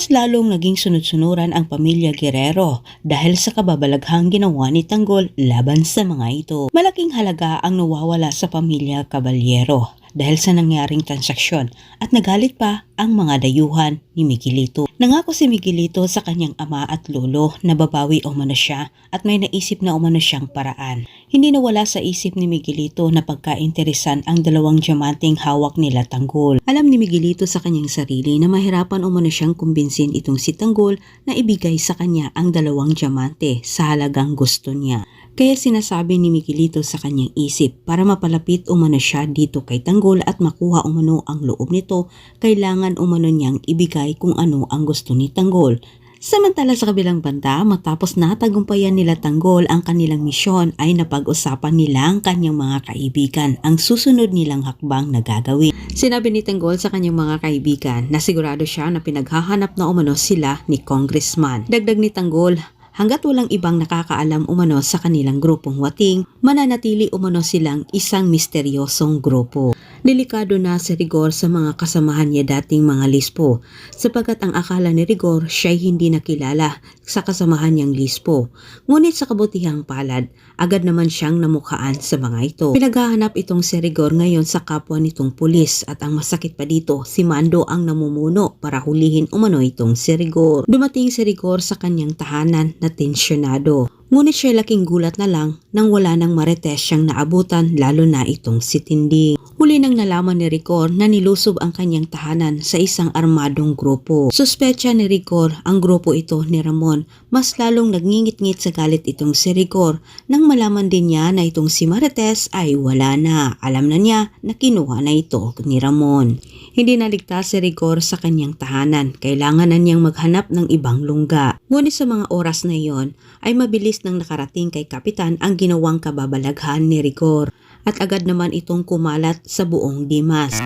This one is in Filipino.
mas lalong naging sunod-sunuran ang pamilya Guerrero dahil sa kababalaghang ginawa ni Tanggol laban sa mga ito. Malaking halaga ang nawawala sa pamilya Caballero dahil sa nangyaring transaksyon at nagalit pa ang mga dayuhan ni Miguelito. Nangako si Miguelito sa kanyang ama at lolo na babawi umano siya at may naisip na umano siyang paraan. Hindi nawala sa isip ni Miguelito na pagkainteresan ang dalawang diamanteng hawak nila Tanggol. Alam ni Miguelito sa kanyang sarili na mahirapan umano siyang kumbinsin itong si Tanggol na ibigay sa kanya ang dalawang diamante sa halagang gusto niya. Kaya sinasabi ni Miguelito sa kanyang isip para mapalapit umano siya dito kay Tanggol at makuha umano ang loob nito, kailangan umano niyang ibigay kung ano ang gusto ni Tanggol. Samantala sa kabilang banda, matapos natagumpayan nila Tanggol ang kanilang misyon ay napag-usapan nila ang kanyang mga kaibigan ang susunod nilang hakbang na gagawin. Sinabi ni Tanggol sa kanyang mga kaibigan na sigurado siya na pinaghahanap na umano sila ni Congressman. Dagdag ni Tanggol, hanggat walang ibang nakakaalam umano sa kanilang grupong wating, mananatili umano silang isang misteryosong grupo. Delikado na si Rigor sa mga kasamahan niya dating mga lispo, sapagkat ang akala ni Rigor siya'y hindi nakilala sa kasamahan niyang lispo. Ngunit sa kabutihang palad, agad naman siyang namukhaan sa mga ito. Pinaghahanap itong si Rigor ngayon sa kapwa nitong pulis at ang masakit pa dito, si Mando ang namumuno para hulihin umano itong si Rigor. Dumating si Rigor sa kanyang tahanan na tensyonado. Ngunit siya laking gulat na lang nang wala nang marites siyang naabutan, lalo na itong si Tinding. Huli nang nalaman ni Rigor na nilusob ang kanyang tahanan sa isang armadong grupo. Suspecha ni Rigor ang grupo ito ni Ramon. Mas lalong nagngingit-ngit sa galit itong si Rigor nang malaman din niya na itong si Marites ay wala na. Alam na niya na kinuha na ito ni Ramon. Hindi naligtas si Rigor sa kanyang tahanan. Kailangan na niyang maghanap ng ibang lungga. Ngunit sa mga oras na iyon ay mabilis nang nakarating kay Kapitan ang ginawang kababalaghan ni Rigor at agad naman itong kumalat sa buong Dimas.